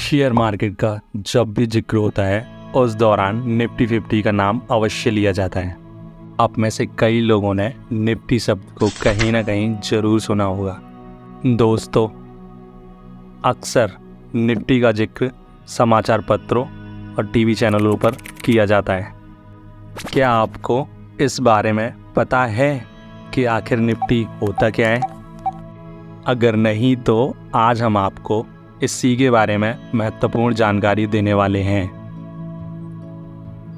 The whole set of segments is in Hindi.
शेयर मार्केट का जब भी जिक्र होता है उस दौरान निफ्टी 50 का नाम अवश्य लिया जाता है। आप में से कई लोगों ने निफ्टी शब्द को कहीं ना कहीं जरूर सुना होगा। दोस्तों, अक्सर निफ्टी का जिक्र समाचार पत्रों और टीवी चैनलों पर किया जाता है। क्या आपको इस बारे में पता है कि आखिर निफ्टी होता क्या है? अगर नहीं तो आज हम आपको इसी के बारे में महत्वपूर्ण जानकारी देने वाले हैं।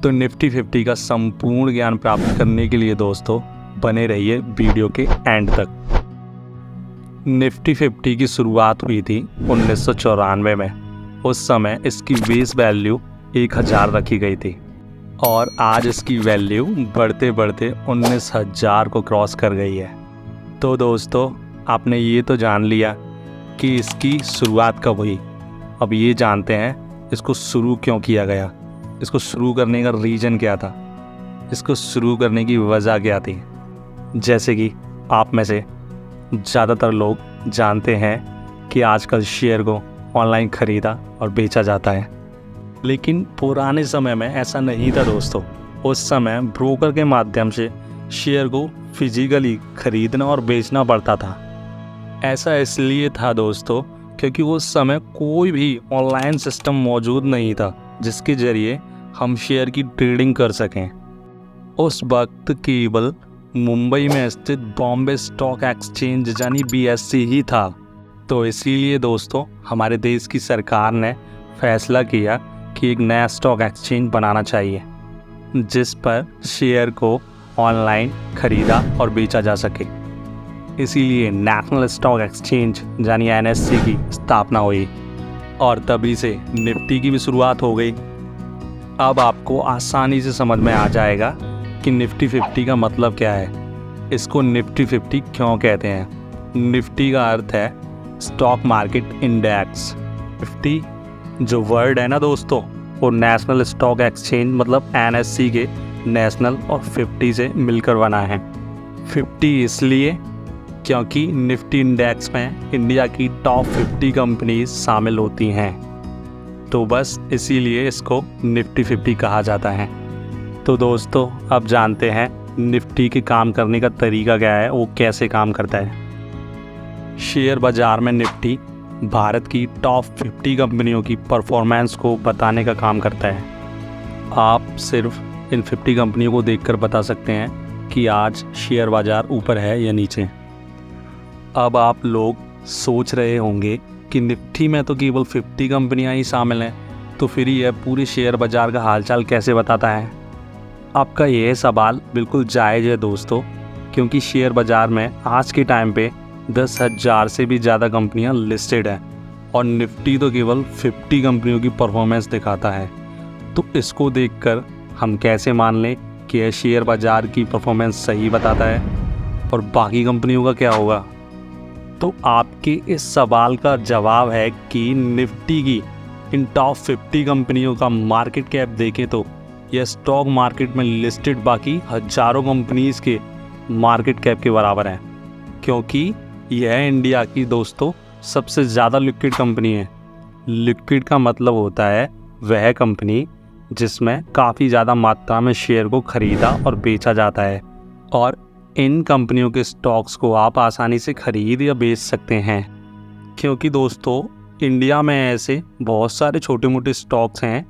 तो निफ्टी 50 का संपूर्ण ज्ञान प्राप्त करने के लिए दोस्तों बने रहिए वीडियो के एंड तक। निफ्टी 50 की शुरुआत हुई थी 1994 में। उस समय इसकी बेस वैल्यू 1000 रखी गई थी और आज इसकी वैल्यू बढ़ते बढ़ते 19,000 को क्रॉस कर गई है। तो दोस्तों, आपने ये तो जान लिया कि इसकी शुरुआत कब हुई। अब ये जानते हैं इसको शुरू क्यों किया गया, इसको शुरू करने का रीज़न क्या था, इसको शुरू करने की वजह क्या थी। जैसे कि आप में से ज़्यादातर लोग जानते हैं कि आजकल शेयर को ऑनलाइन ख़रीदा और बेचा जाता है, लेकिन पुराने समय में ऐसा नहीं था दोस्तों। उस समय ब्रोकर के माध्यम से शेयर को फिजिकली खरीदना और बेचना पड़ता था। ऐसा इसलिए था दोस्तों क्योंकि उस समय कोई भी ऑनलाइन सिस्टम मौजूद नहीं था जिसके ज़रिए हम शेयर की ट्रेडिंग कर सकें। उस वक्त केवल मुंबई में स्थित बॉम्बे स्टॉक एक्सचेंज यानी BSE ही था। तो इसीलिए दोस्तों हमारे देश की सरकार ने फैसला किया कि एक नया स्टॉक एक्सचेंज बनाना चाहिए जिस पर शेयर को ऑनलाइन खरीदा और बेचा जा सके। इसीलिए नेशनल स्टॉक एक्सचेंज यानी NSE की स्थापना हुई और तभी से निफ्टी की भी शुरुआत हो गई। अब आपको आसानी से समझ में आ जाएगा कि निफ्टी 50 का मतलब क्या है, इसको निफ्टी 50 क्यों कहते हैं। निफ्टी का अर्थ है स्टॉक मार्केट इंडेक्स। निफ्टी जो वर्ड है ना दोस्तों, वो नेशनल स्टॉक एक्सचेंज मतलब NSE के नेशनल और 50 से मिलकर बना है। 50 इसलिए क्योंकि निफ्टी इंडेक्स में इंडिया की टॉप 50 कंपनीज शामिल होती हैं, तो बस इसीलिए इसको निफ्टी 50 कहा जाता है। तो दोस्तों, अब जानते हैं निफ्टी के काम करने का तरीका क्या है, वो कैसे काम करता है। शेयर बाज़ार में निफ्टी भारत की टॉप 50 कंपनियों की परफॉर्मेंस को बताने का काम करता है। आप सिर्फ इन 50 कंपनियों को देखकर बता सकते हैं कि आज शेयर बाज़ार ऊपर है या नीचे। अब आप लोग सोच रहे होंगे कि निफ्टी में तो केवल 50 कंपनियां ही शामिल हैं, तो फिर यह पूरे शेयर बाज़ार का हालचाल कैसे बताता है। आपका यह सवाल बिल्कुल जायज़ है दोस्तों, क्योंकि शेयर बाज़ार में आज के टाइम पे 10,000 से भी ज़्यादा कंपनियां लिस्टेड हैं और निफ्टी तो केवल 50 कंपनियों की परफॉर्मेंस दिखाता है। तो इसको देखकर हम कैसे मान लें कि यह शेयर बाज़ार की परफॉर्मेंस सही बताता है और बाकी कंपनियों का क्या होगा। तो आपके इस सवाल का जवाब है कि निफ्टी की इन टॉप 50 कंपनियों का मार्केट कैप देखें तो यह स्टॉक मार्केट में लिस्टेड बाकी हजारों कंपनीज के मार्केट कैप के बराबर है, क्योंकि यह इंडिया की दोस्तों सबसे ज़्यादा लिक्विड कंपनी है। लिक्विड का मतलब होता है वह कंपनी जिसमें काफ़ी ज़्यादा मात्रा में शेयर को खरीदा और बेचा जाता है, और इन कंपनियों के स्टॉक्स को आप आसानी से खरीद या बेच सकते हैं। क्योंकि दोस्तों इंडिया में ऐसे बहुत सारे छोटे मोटे स्टॉक्स हैं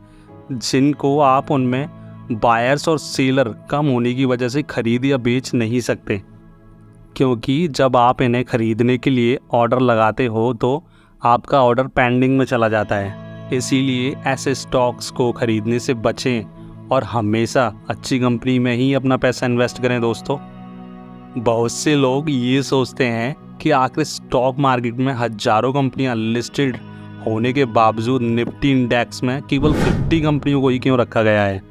जिनको आप उनमें बायर्स और सेलर कम होने की वजह से खरीद या बेच नहीं सकते, क्योंकि जब आप इन्हें खरीदने के लिए ऑर्डर लगाते हो तो आपका ऑर्डर पेंडिंग में चला जाता है। इसीलिए ऐसे स्टॉक्स को खरीदने से बचें और हमेशा अच्छी कंपनी में ही अपना पैसा इन्वेस्ट करें दोस्तों। बहुत से लोग ये सोचते हैं कि आखिर स्टॉक मार्केट में हजारों कंपनियां लिस्टेड होने के बावजूद निफ्टी इंडेक्स में केवल 50 कंपनियों को ही क्यों रखा गया है।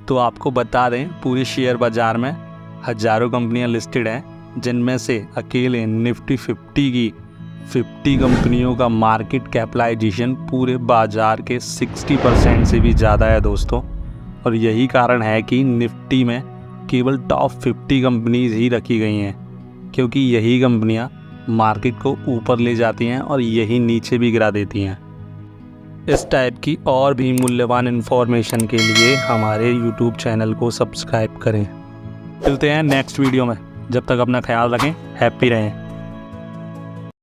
तो आपको बता दें, पूरे शेयर बाज़ार में हजारों कंपनियां लिस्टेड हैं, जिनमें से अकेले निफ्टी 50 की 50 कंपनियों का मार्केट कैपिटलाइजेशन पूरे बाज़ार के 60% से भी ज़्यादा है दोस्तों। और यही कारण है कि निफ्टी में केवल टॉप 50 कंपनीज ही रखी गई हैं, क्योंकि यही कंपनियां मार्केट को ऊपर ले जाती हैं और यही नीचे भी गिरा देती हैं। इस टाइप की और भी मूल्यवान इन्फॉर्मेशन के लिए हमारे YouTube चैनल को सब्सक्राइब करें। मिलते हैं नेक्स्ट वीडियो में, जब तक अपना ख्याल रखें, हैप्पी रहें।